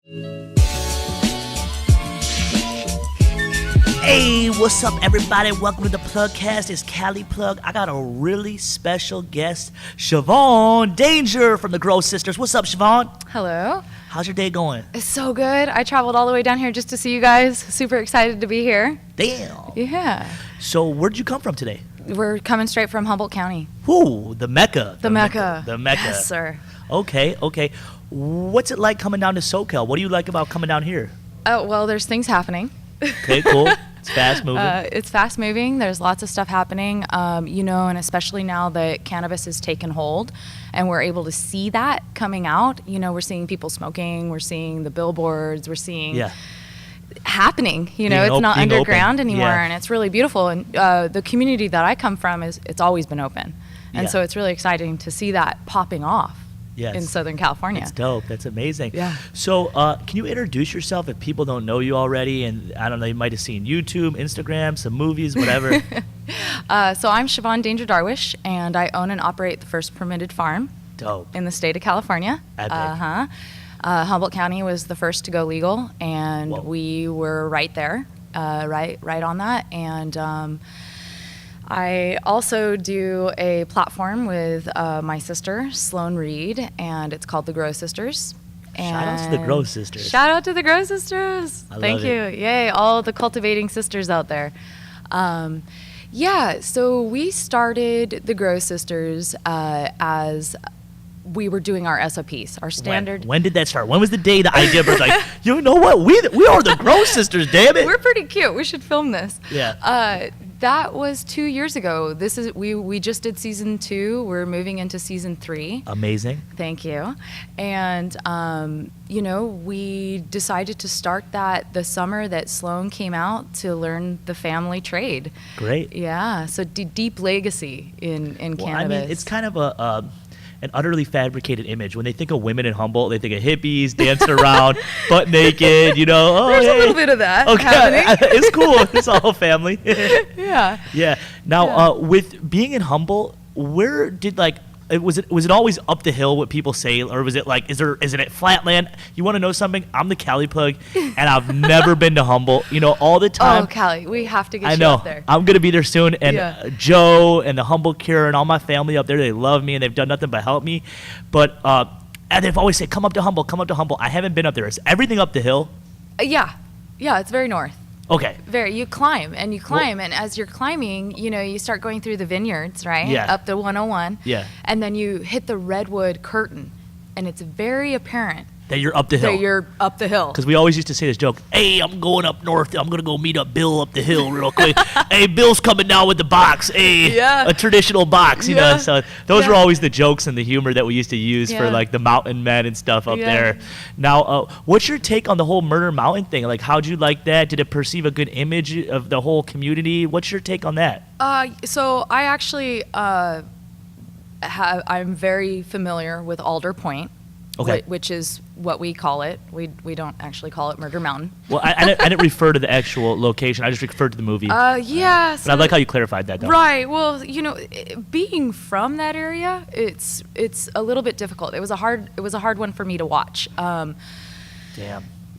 Hey, what's up, everybody? Welcome to the PlugCast. It's Cali Plug. I got a really special guest, Siobhan Danger from the Grow Sisters. What's up, Siobhan? Hello. How's your day going? It's so good. I traveled all the way down here just to see you guys. Super excited to be here. Damn. Yeah. So where'd you come from today? We're coming straight from Humboldt County. Ooh, the Mecca. The Mecca. The Mecca. Yes, sir. Okay. What's it like coming down to SoCal? What do you like about coming down here? Oh, well, there's things happening. Okay, cool. It's fast moving. It's fast moving. There's lots of stuff happening, and especially now that cannabis has taken hold and we're able to see that coming out. We're seeing people smoking, we're seeing the billboards, we're seeing happening. It's not underground anymore, and it's really beautiful. And the community that I come from, it's always been open. And so it's really exciting to see that popping off. Yes. In Southern California. That's dope. That's amazing. Yeah. So can you introduce yourself if people don't know you already? And I don't know, you might have seen YouTube, Instagram, some movies, whatever. So I'm Siobhan Danger Darwish, and I own and operate the first permitted farm. Dope. In the state of California. Epic. Humboldt County was the first to go legal, and we were right there, right on that. And I also do a platform with my sister, Sloan Reed, and it's called the Grow Sisters. And shout out to the Grow Sisters. Shout out to the Grow Sisters. Thank you. It. Yay, all the cultivating sisters out there. So we started the Grow Sisters as we were doing our SOPs, our standard. When did that start? When was the day the idea was like, you know what? We are the Grow Sisters, damn it. We're pretty cute. We should film this. Yeah. That was 2 years ago. We just did season 2. We're moving into season 3. Amazing. Thank you. And we decided to start that the summer that Sloan came out to learn the family trade. Great. Yeah. So deep legacy in cannabis. I mean, it's kind of an utterly fabricated image. When they think of women in Humboldt, they think of hippies dancing around, butt naked, There's a little bit of that happening. It's cool. It's a whole family. Yeah. Yeah. Now, with being in Humboldt, where did was it always up the hill, what people say, or was it like, is it flatland? You want to know something? I'm the Cali Plug, and I've never been to Humboldt. All the time. Oh, Cali, we have to get I know. up there. I'm gonna be there soon, and Joe and the Humboldt Cure and all my family up there, they love me and they've done nothing but help me. But and they've always said, come up to Humboldt, come up to Humboldt. I haven't been up there. Is everything up the hill? Yeah, it's very north. Okay. You climb, and as you're climbing, you start going through the vineyards, right? Yeah. Up the 101. Yeah. And then you hit the redwood curtain, and it's very apparent that you're up the hill. Because we always used to say this joke, hey, I'm going up north. I'm going to go meet up Bill up the hill real quick. Hey, Bill's coming down with the box. Hey, a traditional box, you know. So those were always the jokes and the humor that we used to use for like the mountain men and stuff up there. Now, what's your take on the whole Murder Mountain thing? Like, how'd you like that? Did it perceive a good image of the whole community? What's your take on that? So I actually, I'm very familiar with Alder Point. Okay. Which is what we call it. We don't actually call it Murder Mountain. Well, I didn't refer to the actual location. I just referred to the movie. But I like how you clarified that, though. Right. Well, being from that area, it's a little bit difficult. It was a hard one for me to watch. Damn.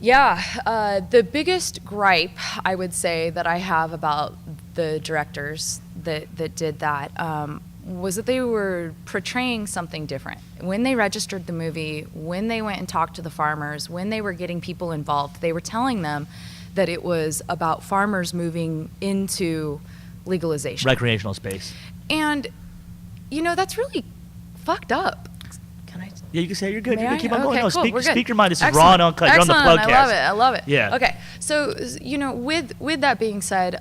Yeah. The biggest gripe I would say that I have about the directors that did that was that they were portraying something different. When they registered the movie, when they went and talked to the farmers, when they were getting people involved, they were telling them that it was about farmers moving into legalization. Recreational space. And, that's really fucked up. Can I? Yeah, you can say you're good. May You can I? keep on going. Okay, No, cool. speak your mind. This is Excellent. raw and uncut. You're on the PlugCast. I love it. Yeah. Okay. So, with that being said,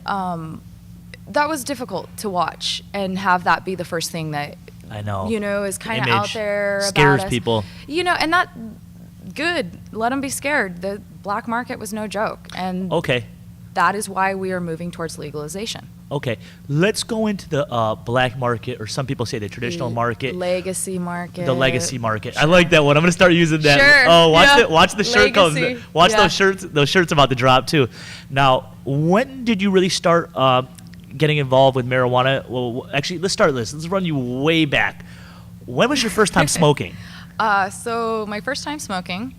that was difficult to watch and have that be the first thing that I know. Is kind of out there scares about us. people. And that good. Let them be scared. The black market was no joke, and that is why we are moving towards legalization. Okay, let's go into the black market, or some people say the traditional market. Legacy market. The legacy market. Sure. I like that one. I'm gonna start using that. Sure. Oh, watch the shirt comes. Watch Yeah. those shirts about to drop too. Now, when did you really start getting involved with marijuana? Well, actually, let's start this. Let's run you way back. When was your first time smoking? So my first time smoking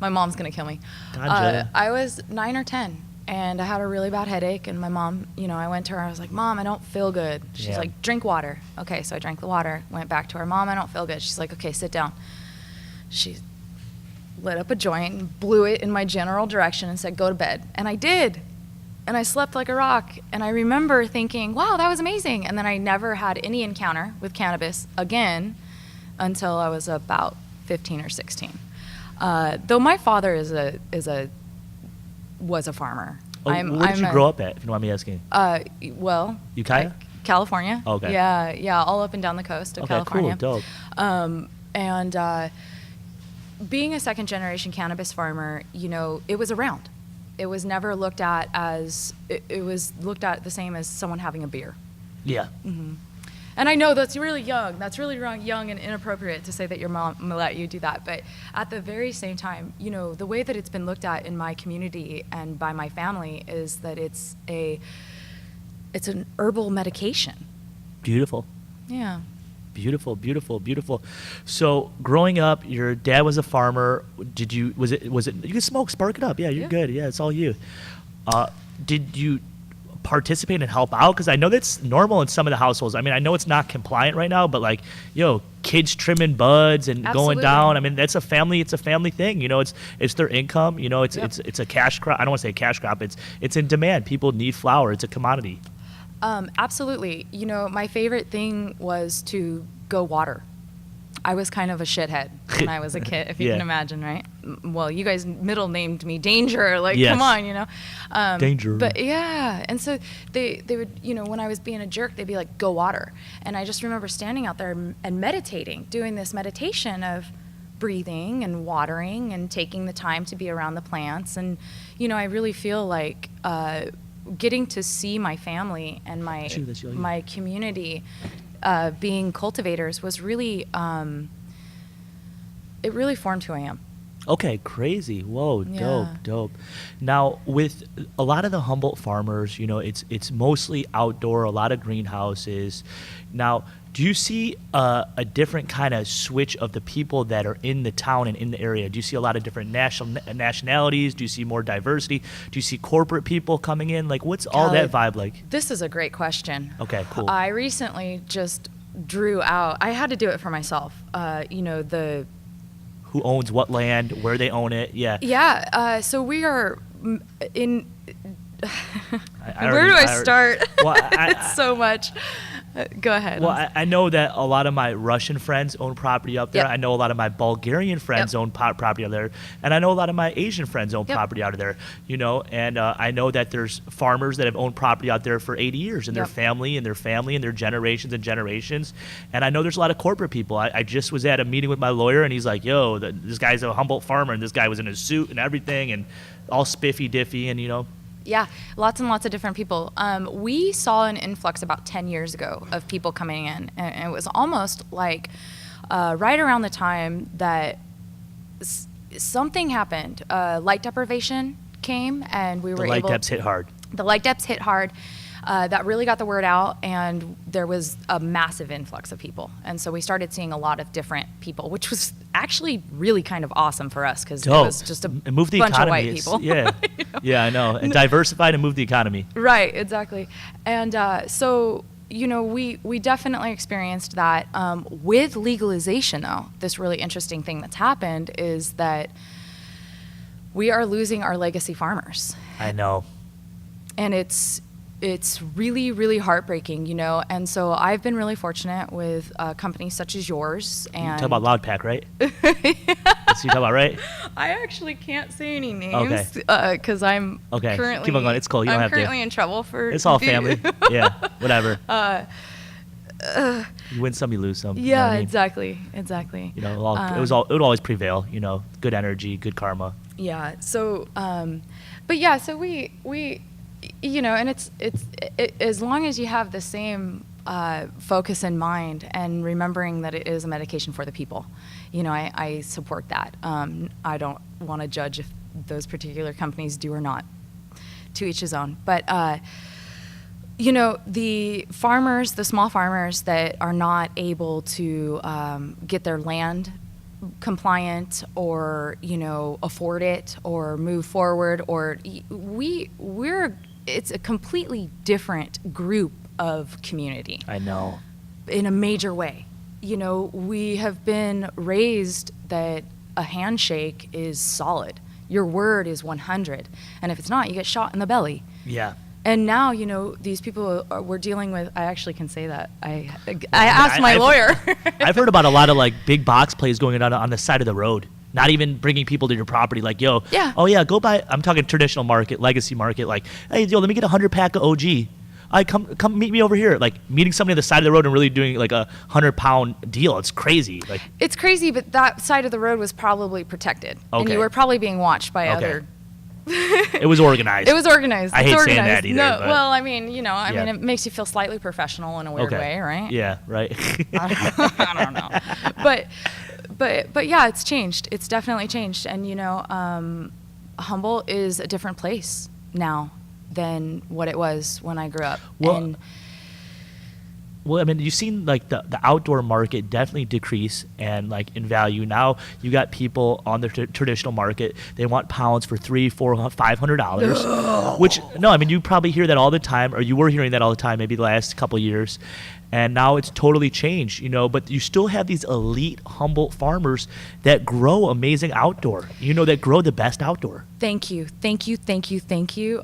My mom's going to kill me. Gotcha. I was 9 or 10, and I had a really bad headache, and my mom, I went to her, I was like, Mom, I don't feel good. She's like, drink water. Okay, so I drank the water, went back to her, Mom, I don't feel good. She's like, okay, sit down. She lit up a joint and blew it in my general direction and said, go to bed. And I did. And I slept like a rock. And I remember thinking, wow, that was amazing. And then I never had any encounter with cannabis again until I was about 15 or 16. Though my father was a farmer. Where did you grow up at, if you don't mind me asking? Well, Ukiah? California. Oh, okay. Yeah, all up and down the coast of California. Cool, dope. And being a second generation cannabis farmer, it was around. It was never looked at as, it was looked at the same as someone having a beer. Yeah. Mm-hmm. And I know that's really young. That's really young and inappropriate to say that your mom let you do that. But at the very same time, the way that it's been looked at in my community and by my family is that it's an herbal medication. Beautiful. Yeah. Beautiful, beautiful, beautiful. So growing up, your dad was a farmer. Was it, you can smoke, spark it up. Yeah, you're good. Yeah, it's all you. Did you participate and help out? Because I know that's normal in some of the households. I mean, I know it's not compliant right now, but like, kids trimming buds and Absolutely. going down. I mean, it's a family thing. It's their income. It's a cash crop. I don't want to say cash crop. It's in demand. People need flour. It's a commodity. Absolutely. My favorite thing was to go water. I was kind of a shithead when I was a kid, if you can imagine, right? Well, you guys middle named me Danger, come on, Danger. But yeah, and so they would, when I was being a jerk, they'd be like, go water. And I just remember standing out there and meditating, doing this meditation of breathing and watering and taking the time to be around the plants. And, I really feel like getting to see my family and my community being cultivators was really, it really formed who I am. Okay, crazy. Whoa, Yeah. dope. Now, with a lot of the Humboldt farmers, it's mostly outdoor, a lot of greenhouses. Now, do you see a different kind of switch of the people that are in the town and in the area? Do you see a lot of different nationalities? Do you see more diversity? Do you see corporate people coming in? Like, what's all that vibe like? This is a great question. Okay, cool. I recently just drew out, I had to do it for myself, who owns what land, where they own it, yeah. Yeah, so we are in, where do I start? Well, it's so much. Go ahead. Well, I know that a lot of my Russian friends own property up there. Yep. I know a lot of my Bulgarian friends own property out there. And I know a lot of my Asian friends own property out of there, and I know that there's farmers that have owned property out there for 80 years and their family and their generations and generations. And I know there's a lot of corporate people. I just was at a meeting with my lawyer and he's like, yo, this guy's a Humboldt farmer and this guy was in a suit and everything and all spiffy diffy and, Yeah, lots and lots of different people. We saw an influx about 10 years ago of people coming in, and it was almost like right around the time that something happened. Light deprivation came, and we were able... The light deps hit hard. The light deps hit hard. That really got the word out, and there was a massive influx of people. And so we started seeing a lot of different people, which was actually really kind of awesome for us because it was just a bunch of white people. Yeah, yeah, I know. And diversified and moved the economy. Right, exactly. And so, we definitely experienced that. With legalization, though, this really interesting thing that's happened is that we are losing our legacy farmers. I know. And it's really, really heartbreaking, and so I've been really fortunate with companies such as yours. And you talk about Loud Pack, right? That's what you talk about, right? I actually can't say any names because I'm currently... Keep on going. It's cool. You don't have to. I'm currently in trouble for... It's all family. Yeah, whatever. You win some, you lose some. Yeah, you know what I mean? Exactly. It would always prevail. Good energy, good karma. Yeah. So, but yeah. So we and it's as long as you have the same focus in mind and remembering that it is a medication for the people, I support that. I don't want to judge if those particular companies do or not. To each his own. But the farmers, the small farmers that are not able to get their land compliant or, afford it or move forward, or it's a completely different group of community. I know. In a major way. We have been raised that a handshake is solid. Your word is 100. And if it's not, you get shot in the belly. Yeah. And now, these people we're dealing with, I actually can say that. I asked my lawyer. I've heard about a lot of big box plays going on the side of the road. Not even bringing people to your property. Go buy, I'm talking traditional market, legacy market. Hey, let me get 100-pack of OG. Come meet me over here. Meeting somebody on the side of the road and really doing a 100-pound deal. It's crazy. It's crazy, but that side of the road was probably protected. Okay. And you were probably being watched by other. It was organized. It was organized. I hate saying that either. No, well, I mean, it makes you feel slightly professional in a weird way, right? Yeah, right. I don't know. But yeah, it's changed. It's definitely changed. And, Humboldt is a different place now than what it was when I grew up. Well, you've seen the outdoor market definitely decrease and in value. Now you got people on the traditional market. They want pounds for $300, $400, $500. Which you probably hear that all the time, or you were hearing that all the time, maybe the last couple of years. And now it's totally changed, but you still have these elite Humboldt farmers that grow amazing outdoor, that grow the best outdoor. Thank you. I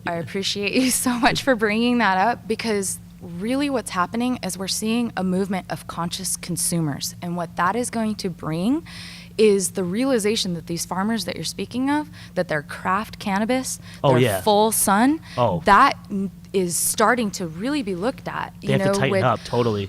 appreciate you so much for bringing that up, because really what's happening is we're seeing a movement of conscious consumers. And what that is going to bring is the realization that these farmers that you're speaking of, that their craft cannabis, their full sun, that is starting to really be looked at. They have to tighten up, totally.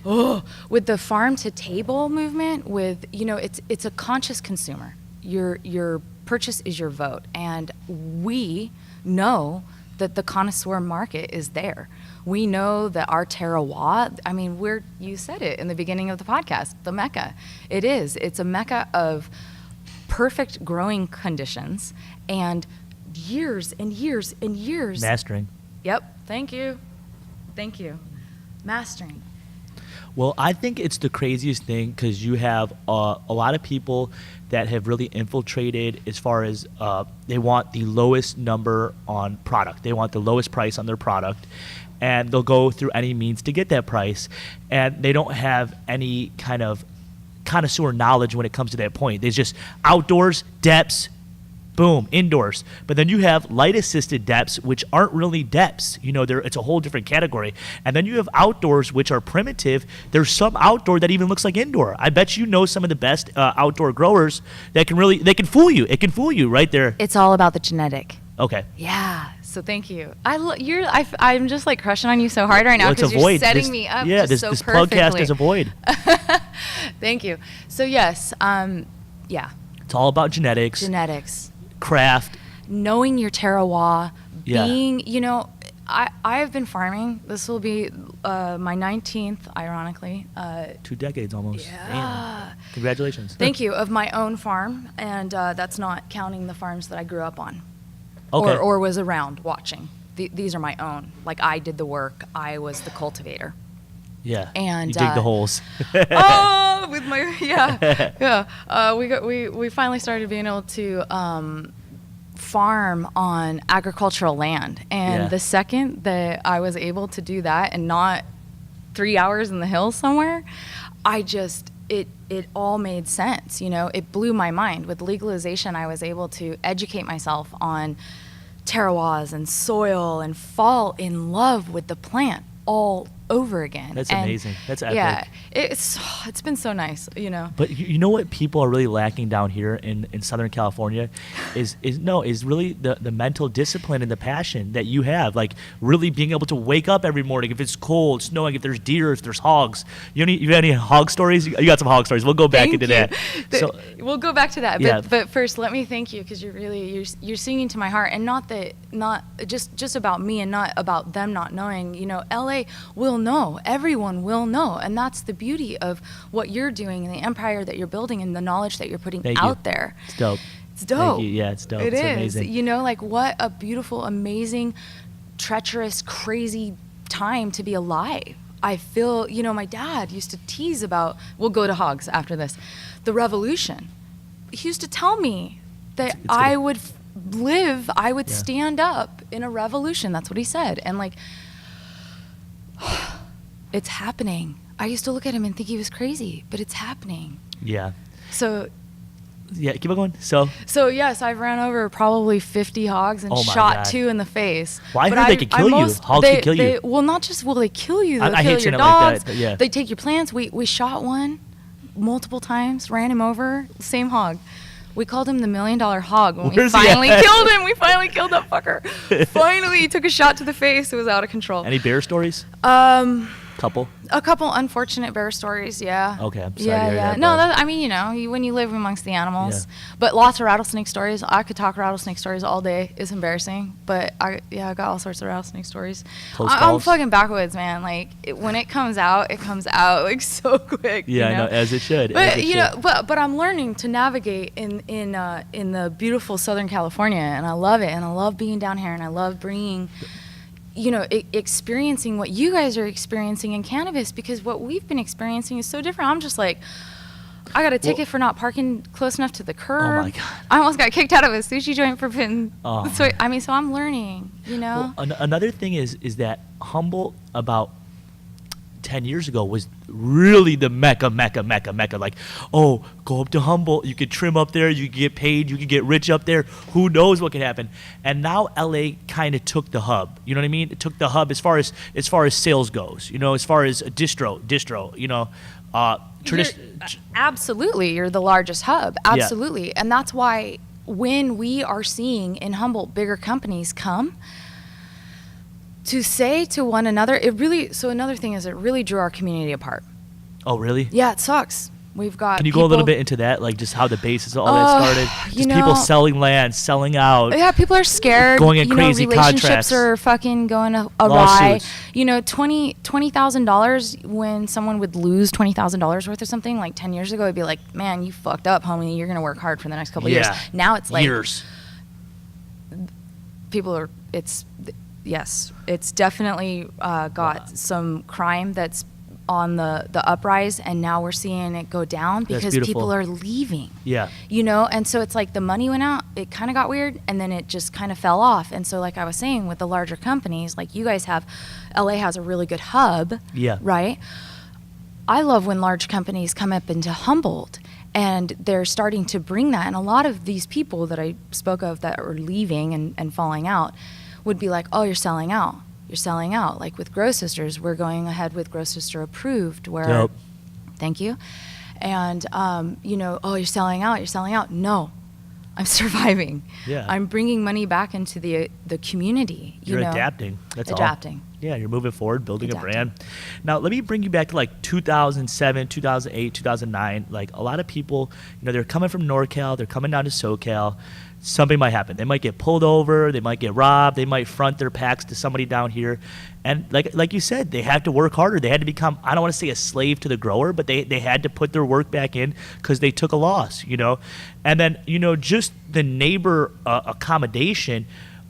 With the farm to table movement, it's a conscious consumer. Your purchase is your vote. And we know that the connoisseur market is there. We know that our terroir, you said it in the beginning of the podcast, the Mecca. It is. It's a Mecca of perfect growing conditions and years and years and years. Mastering. Yep. Thank you. Mastering. Well, I think it's the craziest thing, because you have a lot of people that have really infiltrated as far as they want the lowest number on product. They want the lowest price on their product, and they'll go through any means to get that price, and they don't have any kind of connoisseur knowledge when it comes to that point. There's just outdoors, depths, boom, indoors. But then you have light-assisted depths, which aren't really depths. It's a whole different category. And then you have outdoors, which are primitive. There's some outdoor that even looks like indoor. I bet some of the best outdoor growers that they can fool you. It can fool you right there. It's all about the genetic. Okay. Yeah. So thank you. I'm just crushing on you so hard right now, because you're setting me up this perfectly. PlugCast is a void. Thank you. So yes, yeah. It's all about genetics. Craft, knowing your terroir, being, I have been farming. This will be my 19th, ironically. 2 decades almost. Yeah. Damn. Congratulations. Thank you. Of my own farm, and that's not counting the farms that I grew up on, okay, or was around watching. These are my own. I did the work. I was the cultivator. Yeah. And you dig the holes. With my we finally started being able to farm on agricultural land, and the second that I was able to do that, and not 3 hours in the hills somewhere, it all made sense. It blew my mind. With legalization, I was able to educate myself on terroirs and soil and fall in love with the plant all over again. That's amazing. That's epic. Yeah, it's been so nice, But you know what people are really lacking down here in Southern California is really the mental discipline and the passion that you have. Really being able to wake up every morning if it's cold, snowing, if there's deer, if there's hogs. You have any hog stories? You got some hog stories. We'll go back into that. We'll go back to that. But first, let me thank you, because you're singing to my heart, and not just about me and not about them not knowing. LA will know. Everyone will know. And that's the beauty of what you're doing and the empire that you're building and the knowledge that you're putting out there. It's dope. It's dope. Thank you. Yeah, it's dope. It's amazing. What a beautiful, amazing, treacherous, crazy time to be alive. I feel, my dad used to tease about, we'll go to hogs after this, the revolution. used to tell me that I would stand up in a revolution. That's what he said. And like, it's happening. I used to look at him and think he was crazy, but it's happening. Yeah. So. Yeah, keep on going. So yes, I've ran over probably 50 hogs and shot 2 in the face. Well, I heard they could kill you. Hogs could kill you. Well, not just will they kill you, they'll I kill hate your saying dogs. It like that, yeah. They take your plants. We shot one multiple times, ran him over, same hog. We called him the $1 million hog when we finally killed him. We finally killed that fucker. Finally, he took a shot to the face. It was out of control. Any bear stories? A couple unfortunate bear stories, yeah. Okay, I'm sorry to hear that. No, I mean, you know, when you live amongst the animals. Yeah. But lots of rattlesnake stories. I could talk rattlesnake stories all day. It's embarrassing. But I got all sorts of rattlesnake stories. I'm fucking backwoods, man. Like, when it comes out like so quick. Yeah, you know? I know, as it should. But but I'm learning to navigate in the beautiful Southern California, and I love it, and I love being down here, and I love bringing, you know, experiencing what you guys are experiencing in cannabis, because what we've been experiencing is so different. I'm just like, I got a ticket for not parking close enough to the curb. Oh my God. I almost got kicked out of a sushi joint for putting. So I mean, so I'm learning, you know. Well, another thing is that Humboldt about 10 years ago was really the mecca. Like, oh, go up to Humboldt, you could trim up there, you could get paid, you could get rich up there, who knows what could happen. And now LA kind of took the hub, you know what I mean? It took the hub as far as sales goes, you know, as far as a distro, you know. Absolutely, you're the largest hub, absolutely. Yeah. And that's why when we are seeing in Humboldt bigger companies come to say to one another, another thing is it really drew our community apart. Oh, really? Yeah, it sucks. We've got Can you go a little bit into that, like just how the basis of all that started? Just people selling land, selling out. Yeah, people are scared. Going in crazy relationships contracts. are fucking going awry. Lawsuits. You know, $20,000 when someone would lose $20,000 worth of something, like 10 years ago, it'd be like, man, you fucked up, homie. You're gonna work hard for the next couple of years. Now it's like years. People are. Yes, it's definitely got some crime that's on the uprise, and now we're seeing it go down because people are leaving. Yeah. You know, and so it's like the money went out, it kind of got weird, and then it just kind of fell off. And so like I was saying, with the larger companies, like you guys have, LA has a really good hub. Yeah. Right? I love when large companies come up into Humboldt and they're starting to bring that. And a lot of these people that I spoke of that are leaving and falling out would be like, oh, you're selling out. You're selling out. Like with Grow Sisters, we're going ahead with Grow Sister approved. Where, thank you. And, you know, oh, you're selling out. You're selling out. No, I'm surviving. Yeah. I'm bringing money back into the community. You're adapting. That's adapting. All. Yeah, you're moving forward, building a brand. Now, let me bring you back to like 2007, 2008, 2009. Like a lot of people, you know, they're coming from NorCal, they're coming down to SoCal. Something might happen. They might get pulled over. They might get robbed. They might front their packs to somebody down here. And like you said, they had to work harder. They had to become, I don't want to say a slave to the grower, but they had to put their work back in because they took a loss, you know. And then, you know, just the neighbor accommodation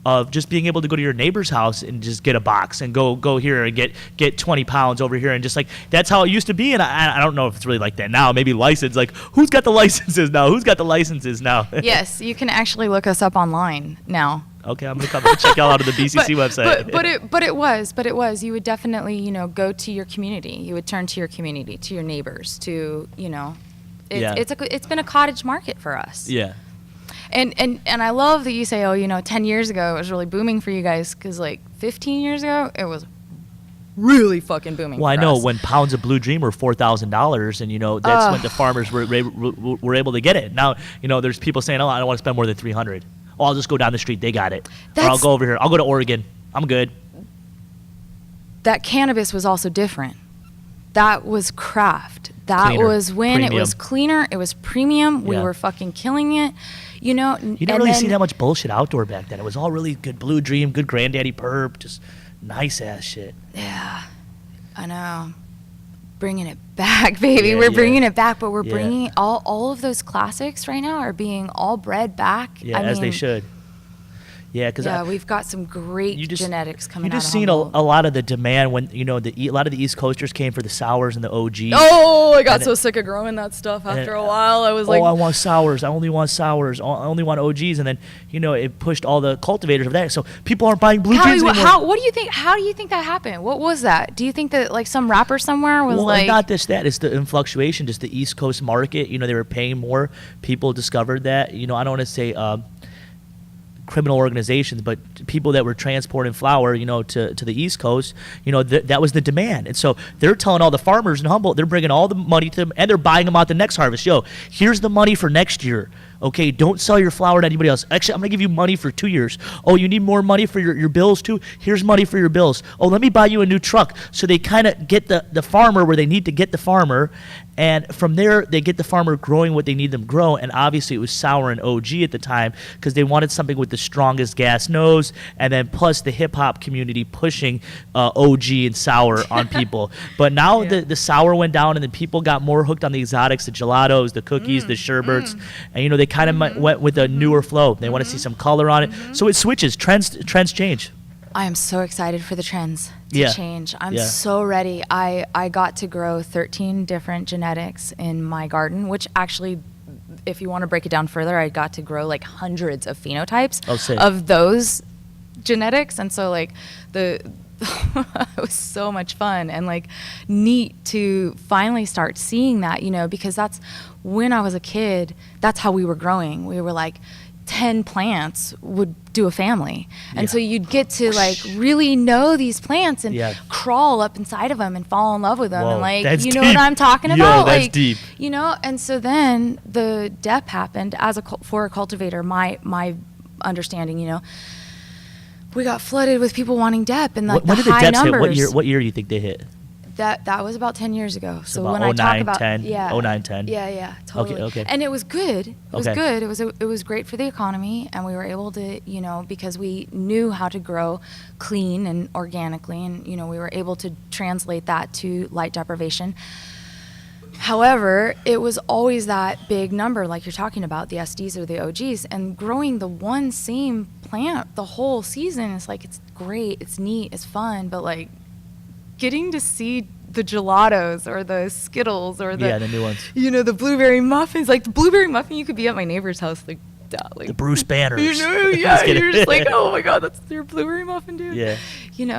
of just being able to go to your neighbor's house and just get a box and go here and get 20 pounds over here, and just like that's how it used to be. And I don't know if it's really like that now. Maybe license, like who's got the licenses now? Yes, you can actually look us up online now. Okay, I'm gonna come and check y'all out of the BCC website. But it was. You would definitely, you know, go to your community. You would turn to your community, to your neighbors, to, you know, it's been a cottage market for us. Yeah. And I love that you say, oh, you know, 10 years ago it was really booming for you guys, because like 15 years ago it was really fucking booming. Well, I know when pounds of Blue Dream were $4,000, and you know that's when the farmers were able to get it. Now, you know, there's people saying, oh, I don't want to spend more than $300. Oh, I'll just go down the street. They got it. Or I'll go over here. I'll go to Oregon. I'm good. That cannabis was also different. That was craft. That was when premium. It was cleaner. It was premium. We were fucking killing it. You know, you didn't really see that much bullshit outdoor back then. It was all really good Blue Dream, good Granddaddy Perp, just nice ass shit. Yeah, I know. Bringing it back, baby. We're bringing it back, but we're bringing all of those classics right now are being all bred back. Yeah, as they should. Yeah, because we've got some great genetics coming out. You just seen a lot of the demand when a lot of the East Coasters came for the sours and the OGs. Oh, I got so sick of growing that stuff after a while. I was like, I want sours. I only want sours. I only want OGs. And then it pushed all the cultivators of that. So people aren't buying blue jeans anymore. What do you think? How do you think that happened? What was that? Do you think that like some rapper somewhere was not just that. It's the influctuation, just the East Coast market. They were paying more. People discovered that. I don't want to say criminal organizations, but people that were transporting flour, to the East Coast, that was the demand. And so they're telling all the farmers in Humboldt, they're bringing all the money to them, and they're buying them out the next harvest. Here's the money for next year. Okay, don't sell your flour to anybody else. Actually, I'm going to give you money for 2 years. Oh, you need more money for your bills too? Here's money for your bills. Oh, let me buy you a new truck. So they kind of get the farmer where they need to get the farmer, and from there, they get the farmer growing what they need them grow. And obviously, it was sour and OG at the time because they wanted something with the strongest gas nose, and then plus the hip-hop community pushing OG and sour on people. But now the sour went down, and then people got more hooked on the exotics, the gelatos, the cookies, the sherbets, and they kind of went with a newer flow. They want to see some color on it. So it switches. Trends change. I am so excited for the trends to change. I'm so ready. I got to grow 13 different genetics in my garden, which actually, if you want to break it down further, I got to grow like hundreds of phenotypes of those genetics. And so like it was so much fun and like neat to finally start seeing that, because that's when I was a kid, that's how we were growing. We were like 10 plants would do a family. And so you'd get to like really know these plants and crawl up inside of them and fall in love with them. And like, you know deep. What I'm talking about? That's like, deep. And so then the dep happened for a cultivator, my understanding, we got flooded with people wanting dep and like when the did high the deps numbers. hit? What year do you think they hit? That was about 10 years ago. So about when I talk about 10. Yeah, totally. Okay. And it was good. It was good. It was great for the economy, and we were able to, because we knew how to grow clean and organically, and we were able to translate that to light deprivation. However, it was always that big number, like you're talking about, the SDs or the OGs, and growing the one same plant the whole season is like, it's great, it's neat, it's fun, but like getting to see the gelatos or the Skittles or the new ones, the blueberry muffins, like the blueberry muffin, you could be at my neighbor's house, like the Bruce Banners. You're just like, oh my God, that's your blueberry muffin, dude. Yeah.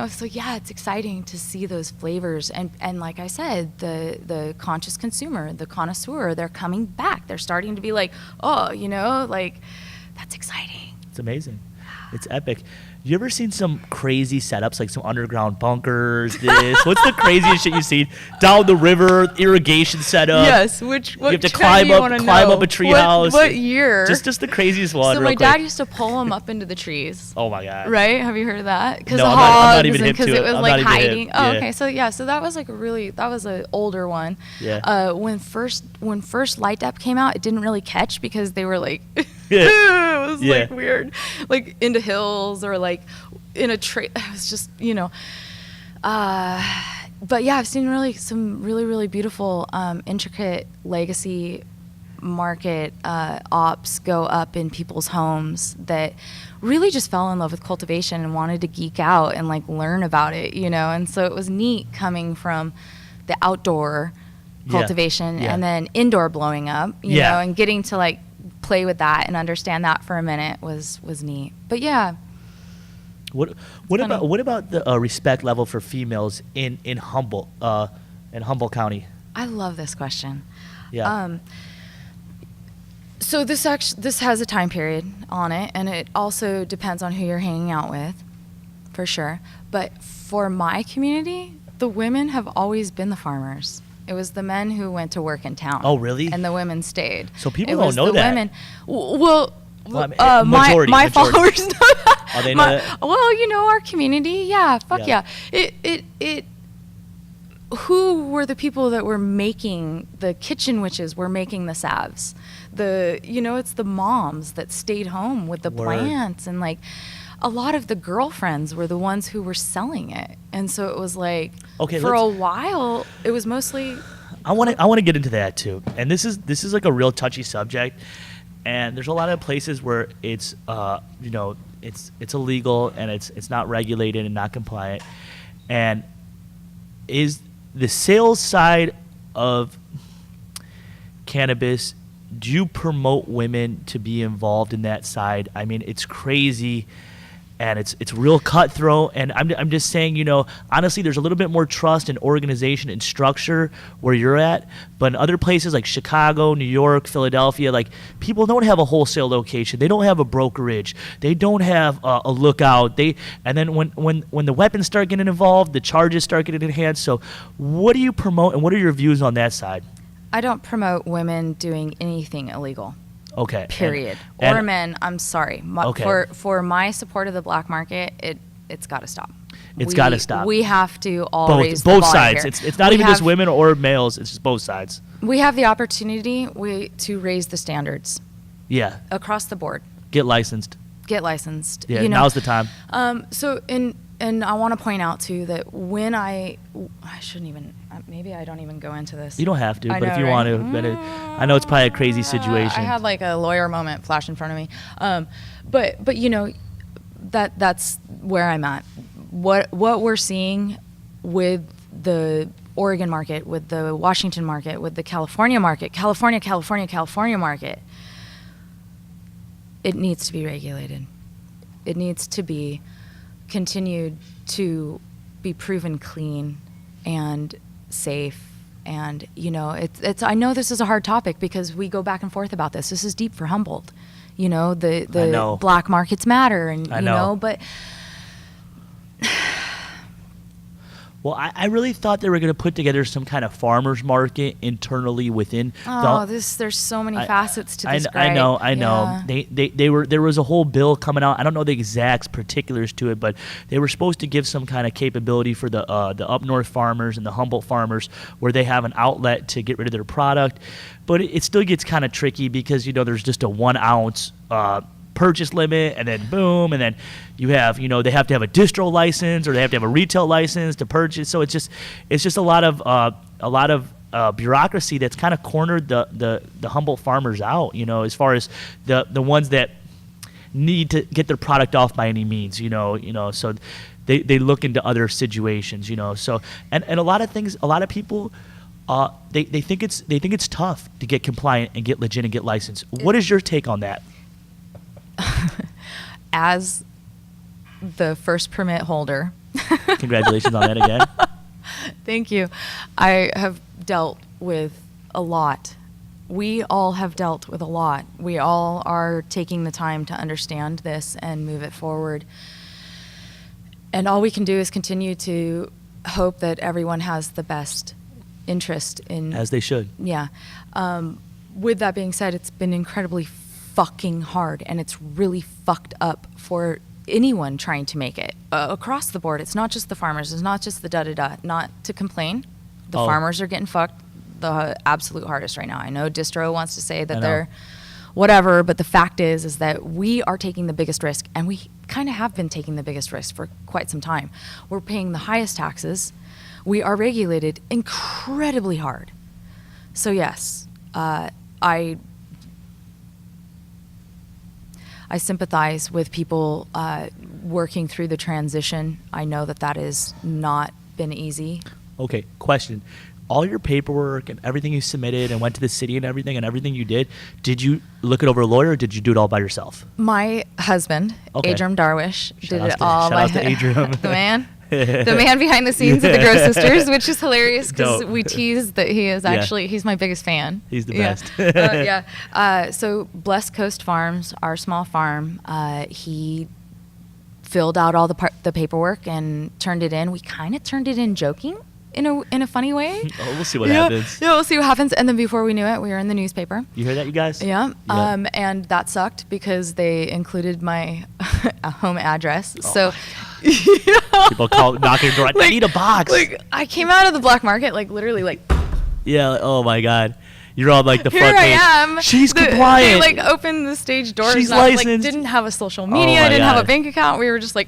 So it's exciting to see those flavors. And like I said, the conscious consumer, the connoisseur, they're coming back. They're starting to be like, oh, like that's exciting. It's amazing. It's epic. You ever seen some crazy setups, like some underground bunkers? What's the craziest shit you've seen? Down the river, irrigation setup. Yes, you have to climb up a treehouse. What year? Just the craziest one. So my dad used to pull them up into the trees. Oh my God! Right? Have you heard of that? Because no, the I'm not even hip to it. Because it was like hiding. Oh, okay. So so that was like that was an older one. Yeah. When first Light Dep came out, it didn't really catch because they were like, it was like weird, like into hills or like in a tree. It was just but yeah, I've seen some really beautiful intricate legacy market ops go up in people's homes that really just fell in love with cultivation and wanted to geek out and like learn about it, and so it was neat coming from the outdoor cultivation and then indoor blowing up, you know, and getting to like play with that and understand that for a minute was neat. But yeah. What about the respect level for females in Humboldt County? I love this question. Yeah. So this has a time period on it, and it also depends on who you're hanging out with, for sure. But for my community, the women have always been the farmers. It was the men who went to work in town. Oh, really? And the women stayed. So people don't know that. Women, well, majority. My followers know that. Oh, they know that? Well, our community, fuck yeah. Who were the people that were making the kitchen witches were making the salves? It's the moms that stayed home with the plants, and like a lot of the girlfriends were the ones who were selling it. And so it was like, for a while, it was mostly. I want to get into that too. And this is like a real touchy subject. And there's a lot of places where it's, it's illegal and it's not regulated and not compliant. And is the sales side of cannabis, do you promote women to be involved in that side? I mean, it's crazy and it's real cutthroat. And I'm just saying, you know, honestly, there's a little bit more trust and organization and structure where you're at. But in other places like Chicago, New York, Philadelphia, like people don't have a wholesale location. They don't have a brokerage. They don't have a lookout. And then when the weapons start getting involved, the charges start getting enhanced. So what do you promote and what are your views on that side? I don't promote women doing anything illegal. Okay. Period. And or men. I'm sorry. Okay. For my support of the black market, it's got to stop. It's got to stop. We have to all raise both the bar sides. here. It's not even just women or males. It's just both sides. We have the opportunity to raise the standards. Yeah. Across the board. Get licensed. Yeah. Now's the time. And I want to point out too that when I shouldn't even, maybe I don't even go into this. You don't have to, I but know, if you right? want to, I know it's probably a crazy situation. I had like a lawyer moment flash in front of me, but you know, that's where I'm at. What we're seeing with the Oregon market, with the Washington market, with the California market, California market, it needs to be regulated. It needs to be continued to be proven clean and safe. And you know, it's I know this is a hard topic because we go back and forth about this. This is deep for Humboldt. You know, the black markets matter, and you know, but well, I really thought they were going to put together some kind of farmers market internally within. There's so many facets to this. I know. Yeah. There was a whole bill coming out. I don't know the exact particulars to it, but they were supposed to give some kind of capability for the up north farmers and the Humboldt farmers where they have an outlet to get rid of their product. But it still gets kind of tricky because, you know, there's just a 1 ounce purchase limit, and then boom, and then you have, you know, they have to have a distro license or they have to have a retail license to purchase. So it's just a lot of bureaucracy that's kind of cornered the Humboldt farmers out, you know, as far as the ones that need to get their product off by any means, you know, so they look into other situations, you know. So and a lot of things, a lot of people they think it's tough to get compliant and get legit and get licensed. What is your take on that? As the first permit holder. Congratulations on that again. Thank you. I have dealt with a lot. We all have dealt with a lot. We all are taking the time to understand this and move it forward. And all we can do is continue to hope that everyone has the best interest in... As they should. Yeah. With that being said, it's been incredibly fucking hard, and it's really fucked up for anyone trying to make it across the board. It's not just the farmers. It's not just the da-da-da. Not to complain. The farmers are getting fucked the absolute hardest right now. I know Distro wants to say that they're whatever, but the fact is that we are taking the biggest risk, and we kind of have been taking the biggest risk for quite some time. We're paying the highest taxes. We are regulated incredibly hard. So yes, I sympathize with people working through the transition. I know that has not been easy. Okay, question. All your paperwork and everything you submitted and went to the city and everything you did you look it over a lawyer or did you do it all by yourself? My husband, Adrian Darwish, did it all. Shout out to Adrian. The man behind the scenes of the Grow Sisters, which is hilarious because we tease that he is actually, he's my biggest fan. He's the best. So Blessed Coast Farms, our small farm, he filled out all the paperwork and turned it in. We kind of turned it in joking in a funny way. We'll see what happens. Yeah, we'll see what happens. And then before we knew it, we were in the newspaper. You hear that, you guys? Yeah. And that sucked because they included my home address. So you know, people call knocking the door. I need a box. Like I came out of the black market, like literally, like. Yeah. Oh my God. You're on like the front page. Here I am. She's compliant. They like opened the stage doors. She's and I, licensed. like, didn't have a social media. Didn't have a bank account. We were just like,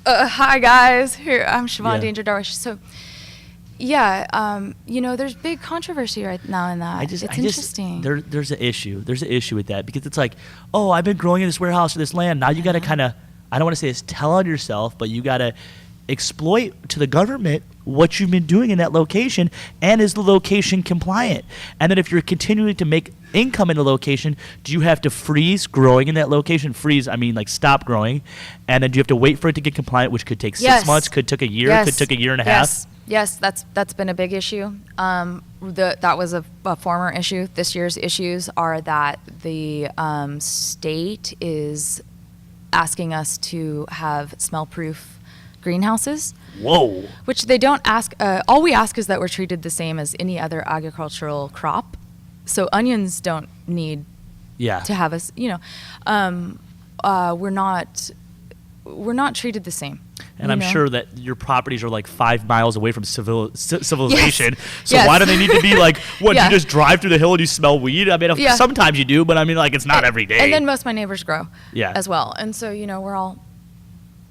hi guys. Here I'm Siobhan Danger Darwish. So There's big controversy right now in that. It's interesting. There's an issue. There's an issue with that because it's like, oh, I've been growing in this warehouse or this land. Now you got to kind of, I don't want to say it's tell on yourself, but you got to exploit to the government what you've been doing in that location, and is the location compliant? And then if you're continuing to make income in the location, do you have to freeze growing in that location? Freeze, I mean like stop growing, and then do you have to wait for it to get compliant, which could take 6 months, could take a year, could take a year and a half? Yes, that's been a big issue. That was a former issue. This year's issues are that the state is asking us to have smell-proof greenhouses. Whoa. Which they don't ask. All we ask is that we're treated the same as any other agricultural crop. So onions don't need to have us. We're not treated the same. And I'm sure that your properties are like 5 miles away from civilization. So why do they need to be like, what, you just drive through the hill and you smell weed? I mean, sometimes you do, but I mean, like, it's not every day. And then most of my neighbors grow as well. And so, we're all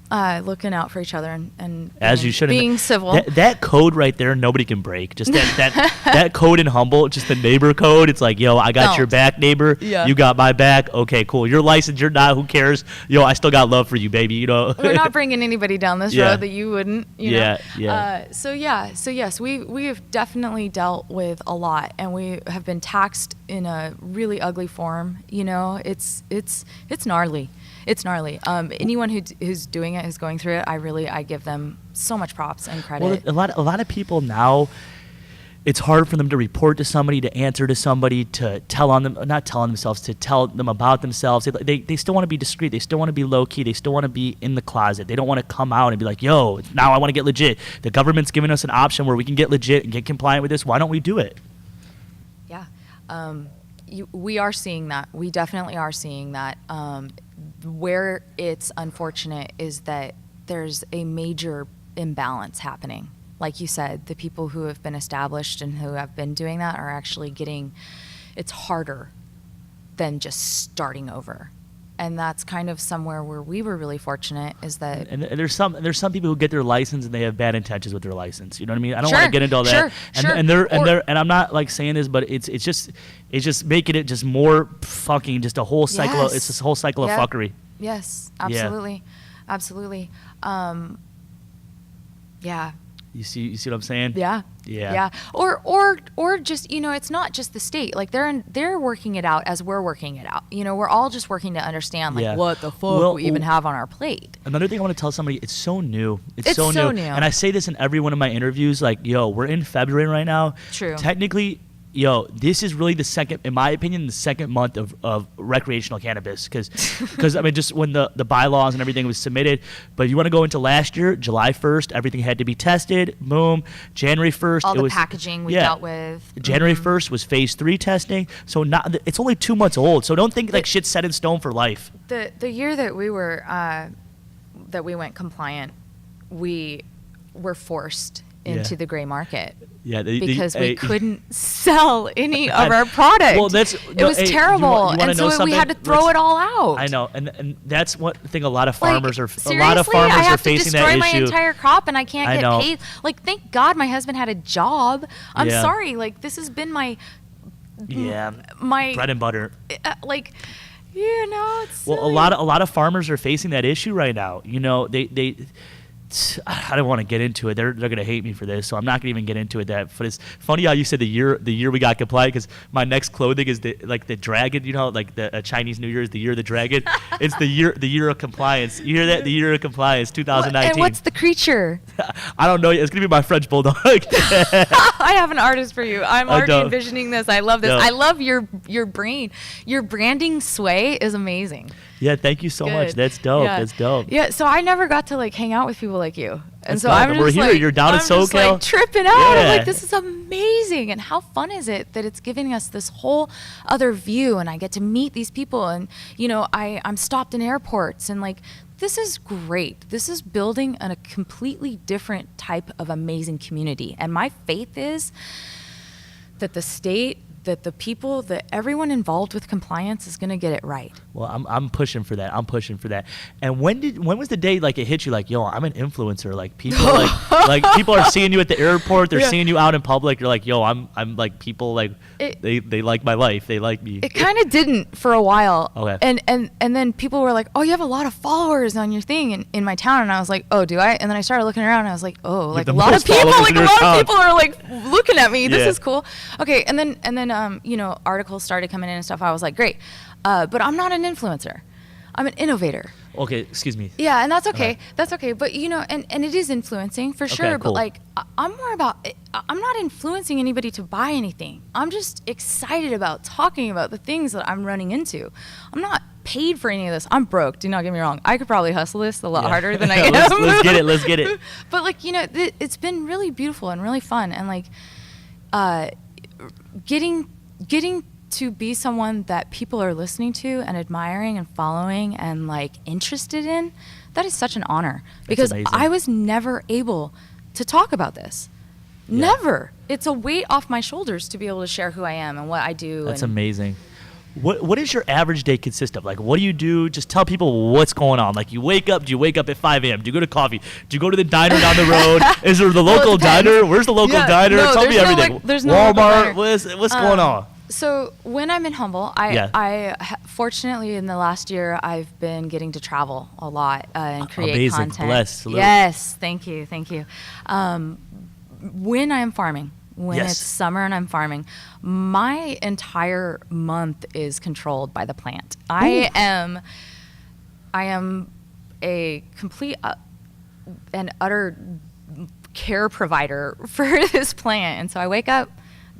looking out for each other and as you should, being civil. That code right there, nobody can break. Just that code in Humboldt, just the neighbor code. It's like, yo, I got your back, neighbor. Yeah. You got my back. Okay, cool. You're licensed. You're not. Who cares? Yo, I still got love for you, baby. We're not bringing anybody down this road that you wouldn't. So yes, we have definitely dealt with a lot, and we have been taxed in a really ugly form. It's gnarly. It's gnarly. Anyone who's doing it, who's going through it, I give them so much props and credit. Well, a lot of people now, it's hard for them to report to somebody, to answer to somebody, to tell on them, not tell on themselves, to tell them about themselves. They still want to be discreet. They still want to be low key. They still want to be in the closet. They don't want to come out and be like, yo, now I want to get legit. The government's giving us an option where we can get legit and get compliant with this. Why don't we do it? Yeah. We are seeing that. We definitely are seeing that. Where it's unfortunate is that there's a major imbalance happening. Like you said, the people who have been established and who have been doing that are actually it's harder than just starting over. And that's kind of somewhere where we were really fortunate is that. And there's some people who get their license and they have bad intentions with their license. You know what I mean? I don't want to get into all that. And I'm not like saying this, but it's just making it just more fucking just a whole cycle. It's this whole cycle of fuckery. Yes, absolutely, absolutely. Yeah. You see what I'm saying? Yeah. Or just it's not just the state. Like they're working it out as we're working it out. We're all just working to understand what the fuck we even have on our plate. Another thing I want to tell somebody, it's so new. It's so new. And I say this in every one of my interviews. Like, yo, we're in February right now. True. Technically, yo, this is really in my opinion, the second month of recreational cannabis. Because I mean, just when the bylaws and everything was submitted. But if you want to go into last year, July 1st, everything had to be tested. Boom. January 1st. All the packaging we dealt with. January 1st was phase 3 testing. So it's only 2 months old. So don't think like shit's set in stone for life. The year that we were, that we went compliant, we were forced into the gray market. Yeah, because we couldn't sell any of our product. Well, it was terrible, and so we had to throw it all out. I know, and that's what I think a lot of farmers are. Seriously, a lot of farmers I have are facing to that destroy issue. my entire crop, and I can't get paid. Like, thank God my husband had a job. I'm sorry. Like, this has been my bread and butter. It's well, a lot of farmers are facing that issue right now. They I don't want to get into it. They're going to hate me for this, so I'm not going to even get into it. But it's funny how you said the year we got compliant, because my next clothing is the dragon. Like the Chinese New Year is the year of the dragon. It's the year of compliance. You hear that? The year of compliance, 2019. And what's the creature? I don't know. It's going to be my French bulldog. I have an artist for you. I'm already envisioning this. I love this. I love your brain. Your branding sway is amazing. Yeah, thank you so much. That's dope. Yeah. That's dope. Yeah, so I never got to hang out with people like you. And so we're here. You're down in SoCal. I'm just tripping out. Yeah. I'm like, this is amazing. And how fun is it that it's giving us this whole other view, and I get to meet these people, and I'm stopped in airports, and this is great. This is building a completely different type of amazing community. And my faith is that the state that everyone involved with compliance is going to get it right. Well, I'm pushing for that. And when was the day like it hit you like, yo, I'm an influencer? Like people like people are seeing you at the airport, they're seeing you out in public. You're like, yo, I'm like people like they like my life, they like me. It kind of didn't for a while. Okay. And then people were like, oh, you have a lot of followers on your thing in my town, and I was like, oh, do I? And then I started looking around, and I was like, oh, like a lot of people are like looking at me. This is cool. Okay, and then articles started coming in and stuff. I was like, great, but I'm not an influencer. I'm an innovator. Okay, excuse me. Yeah, and that's okay. That's okay. But and it is influencing for sure. Okay, cool. But like, I'm more about. I'm not influencing anybody to buy anything. I'm just excited about talking about the things that I'm running into. I'm not paid for any of this. I'm broke. Do not get me wrong. I could probably hustle this a lot harder than I am. Let's get it. But like, it's been really beautiful and really fun, and like, getting to be someone that people are listening to and admiring and following and like interested in, that is such an honor, because I was never able to talk about this. Yeah. Never. It's a weight off my shoulders to be able to share who I am and what I do. That's amazing. What does your average day consist of? Like, what do you do? Just tell people what's going on. Like, you wake up. Do you wake up at 5 a.m.? Do you go to coffee? Do you go to the diner down the road? Is there the local diner? Where's the local diner? No, tell me everything. There's no Walmart. What's going on? So when I'm in Humble, fortunately in the last year I've been getting to travel a lot and create content. Blessed. Yes, thank you. When I'm farming, it's summer and I'm farming, my entire month is controlled by the plant. I am a complete and utter care provider for this plant, and so I wake up,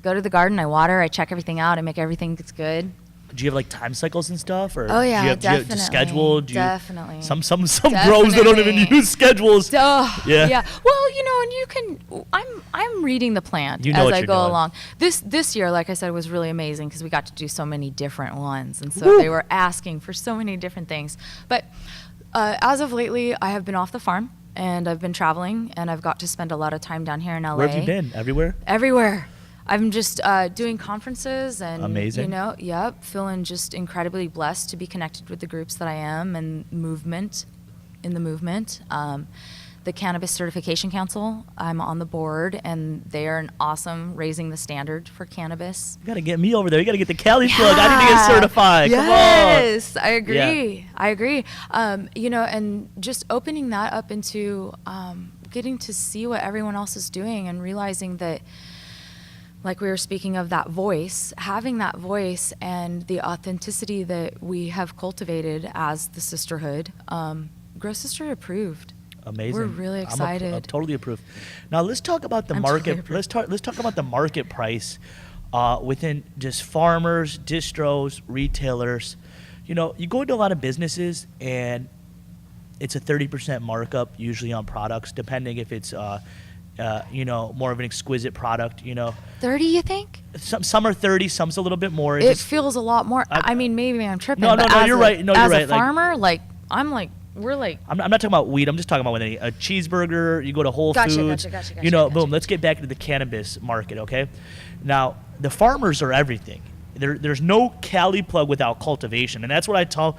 go to the garden, I water, I check everything out, I make everything that's good. Do you have like time cycles and stuff, or oh yeah, do you have schedule? Definitely. Some grows that don't even use schedules. Yeah. Well, and you can. I'm reading the plant as I go along. This year, like I said, was really amazing because we got to do so many different ones, and so they were asking for so many different things. But as of lately, I have been off the farm and I've been traveling, and I've got to spend a lot of time down here in LA. Where have you been? Everywhere. I'm just doing conferences and, amazing. Feeling just incredibly blessed to be connected with the groups that I am and in the movement. The Cannabis Certification Council, I'm on the board, and they are an awesome raising the standard for cannabis. You got to get me over there. You got to get the Cali plug. I need to get certified. Yes, come on. I agree. Yeah. And just opening that up into getting to see what everyone else is doing and realizing that, like we were speaking of, that voice, having that voice and the authenticity that we have cultivated as the sisterhood, Grow Sister approved. Amazing. We're really excited. I'm totally approved. Now let's talk about the market. Totally let's talk about the market price within just farmers, distros, retailers. You go into a lot of businesses and it's a 30% markup usually on products, depending if it's more of an exquisite product, 30, you think? Some are 30, some's a little bit more. It feels a lot more. I mean, maybe I'm tripping. No, you're right. No, you're right. As a farmer, I'm not talking about weed. I'm just talking about when a cheeseburger, you go to Whole Foods. Gotcha. Boom, let's get back to the cannabis market, okay? Now, the farmers are everything. There's no Cali plug without cultivation. And that's what I tell,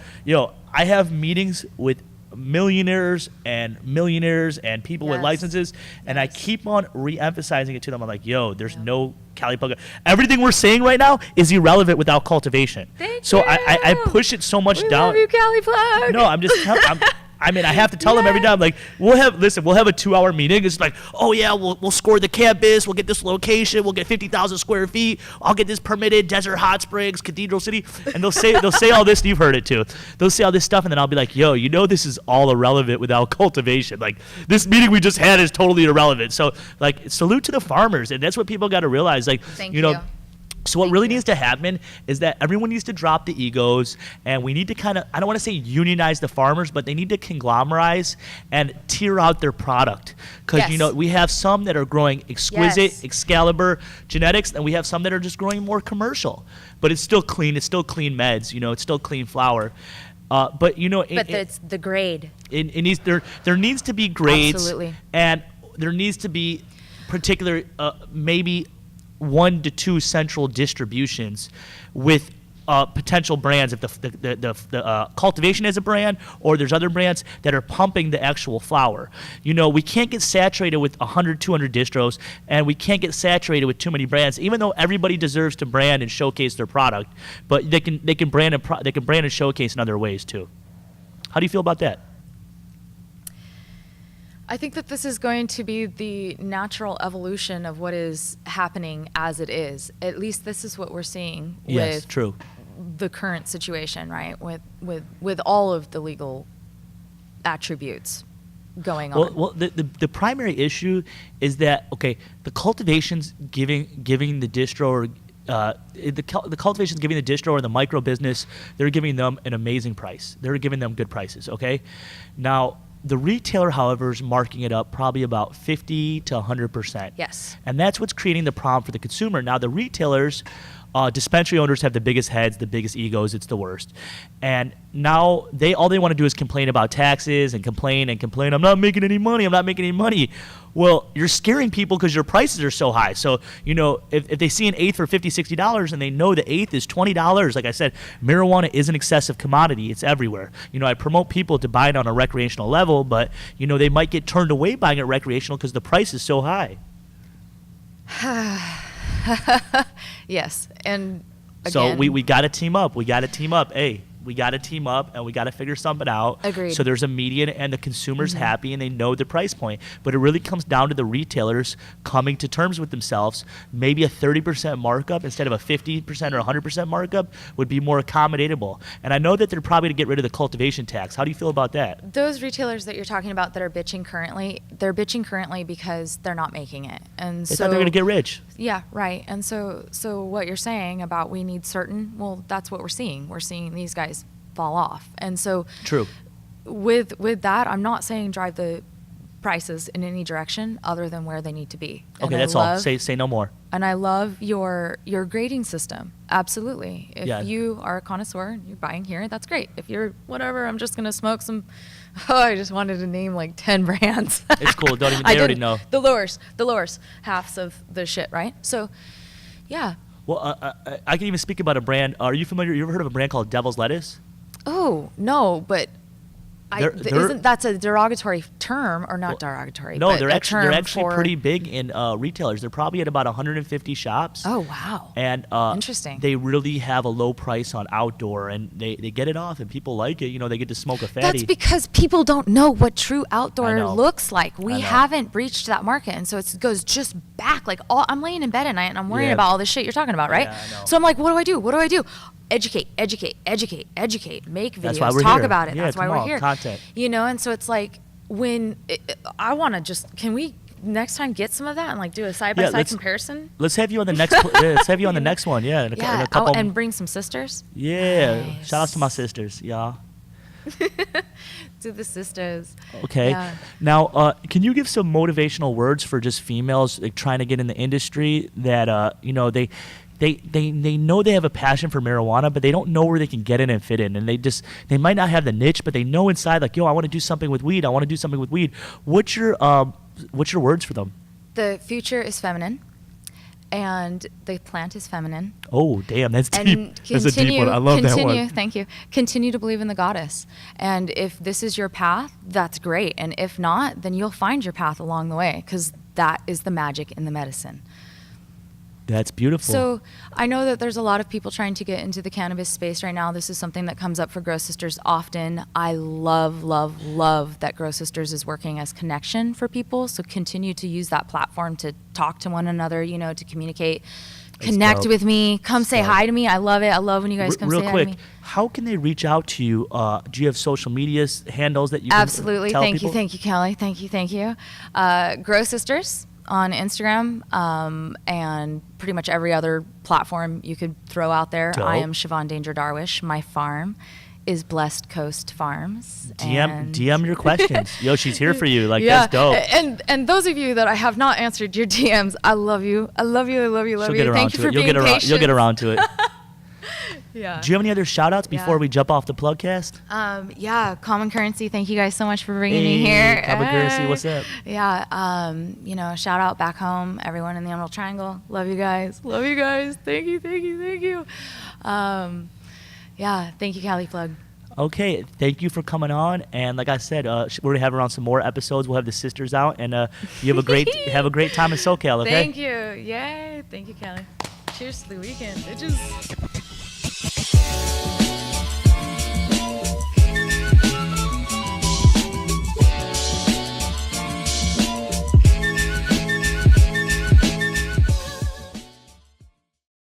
I have meetings with millionaires and people with licenses, and I keep on re-emphasizing it to them. I'm like, there's no Cali plug. Everything we're saying right now is irrelevant without cultivation. So I push it so much down. Love you, Cali plug. No, I'm just I have to tell them every time, like, we'll have a 2-hour meeting. It's like, oh yeah, we'll score the campus, we'll get this location, we'll get 50,000 square feet, I'll get this permitted, Desert Hot Springs, Cathedral City, and they'll say all this, and you've heard it too. They'll say all this stuff, and then I'll be like, this is all irrelevant without cultivation. Like, this meeting we just had is totally irrelevant. So, like, salute to the farmers, and that's what people got to realize. Like, Thank you. So what really needs to happen is that everyone needs to drop the egos, and we need to kind of, I don't want to say unionize the farmers, but they need to conglomerize and tier out their product. Because, we have some that are growing exquisite, Excalibur genetics, and we have some that are just growing more commercial. But it's still clean. It's still clean meds. It's still clean flower. But it's the grade. There needs to be grades. Absolutely. And there needs to be particular, maybe 1 to 2 central distributions with potential brands, if the cultivation is a brand, or there's other brands that are pumping the actual flower. We can't get saturated with 100, 200 distros, and we can't get saturated with too many brands, even though everybody deserves to brand and showcase their product. But they can brand and showcase in other ways too. How do you feel about that? I think that this is going to be the natural evolution of what is happening as it is. At least this is what we're seeing with true. The current situation, right? With all of the legal attributes going on. Well, the primary issue is that, okay, the cultivation's giving the distro or the cultivation's giving the distro or the micro business, they're giving them an amazing price. They're giving them good prices, okay? Now, the retailer, however, is marking it up probably about 50 to 100%. Yes. And that's what's creating the problem for the consumer. Now, the retailers, dispensary owners have the biggest heads, the biggest egos. It's the worst. And now all they want to do is complain about taxes and complain. I'm not making any money. Well, you're scaring people because your prices are so high. So, if they see an eighth for $50, $60 and they know the eighth is $20, like I said, marijuana is an excessive commodity. It's everywhere. I promote people to buy it on a recreational level, but, they might get turned away buying it recreational because the price is so high. Yes, and again, so we got to team up. Hey, we got to team up and we got to figure something out. Agreed. So there's a median and the consumer's happy and they know the price point. But it really comes down to the retailers coming to terms with themselves. Maybe a 30% markup instead of a 50% or 100% markup would be more accommodatable. And I know that they're probably to get rid of the cultivation tax. How do you feel about that? Those retailers that you're talking about that are bitching currently, they're bitching currently because they're not making it. And they thought they were going to get rich. Yeah, right. And so what you're saying about we need certain, well, that's what we're seeing. We're seeing these guys fall off. And so true. With that, I'm not saying drive the prices in any direction other than where they need to be. Okay, that's all. Say no more. And I love your grading system. Absolutely. If you are a connoisseur and you're buying here, that's great. If you're whatever, I'm just going to smoke some. I just wanted to name like 10 brands. It's cool. They already know. The lowers halves of the shit, right? So, yeah. Well, I can even speak about a brand. Are you familiar? You ever heard of a brand called Devil's Lettuce? Oh, no, but isn't that's a derogatory term or not derogatory? No, but they're actually pretty big in retailers. They're probably at about 150 shops. Oh, wow. And interesting. They really have a low price on outdoor, and they get it off, and people like it. They get to smoke a fatty. That's because people don't know what true outdoor looks like. We haven't breached that market, and so it goes just back. Like I'm laying in bed at night, and I'm worrying about all this shit you're talking about, right? Yeah, I know. So I'm like, what do I do? Educate, make videos, talk about it. Yeah, that's why we're here. Content. And so it's like I want to can we next time get some of that and like do a side-by-side comparison? Let's have you on the next let's have you on the next one. Yeah. In a couple, and bring some sisters. Yeah. Nice. Shout out to my sisters. Yeah. To the sisters. Okay. Yeah. Now, can you give some motivational words for just females trying to get in the industry that they know they have a passion for marijuana, but they don't know where they can get in and fit in. And they might not have the niche, but they know inside, like, I want to do something with weed. What's your words for them? The future is feminine, and the plant is feminine. Oh, damn, that's deep. That's a deep one. I love that one. Thank you. Continue to believe in the goddess. And if this is your path, that's great. And if not, then you'll find your path along the way, because that is the magic in the medicine. That's beautiful. So I know that there's a lot of people trying to get into the cannabis space right now. This is something that comes up for Grow Sisters often. I love, love, love that Grow Sisters is working as connection for people. So continue to use that platform to talk to one another, to communicate, connect with me, come say hi to me. I love it. I love when you guys come say hi to me. Real quick, how can they reach out to you? Do you have social media handles that you can Absolutely. tell Thank people? you. Thank you, Kelly. Thank you. Grow Sisters on Instagram, and pretty much every other platform you could throw out there. Dope. I am Siobhan Danger Darwish. My farm is Blessed Coast Farms. DM your questions. Yo, she's here for you. That's dope. And those of you that I have not answered your DMs, I love you. Thank you for being patient. You'll get around to it. Yeah. Do you have any other shout outs before we jump off the PlugCast? Yeah, Common Currency. Thank you guys so much for bringing me here. Common Currency, what's up? Yeah, you know, shout out back home, everyone in the Emerald Triangle. Love you guys. Love you guys. Thank you, thank you, thank you. Yeah, thank you, Cali Plug. Okay, thank you for coming on. And like I said, we're gonna have her on some more episodes. We'll have the sisters out, and you have a great time in SoCal. Okay. Thank you. Yay. Thank you, Cali. Cheers to the weekend, bitches.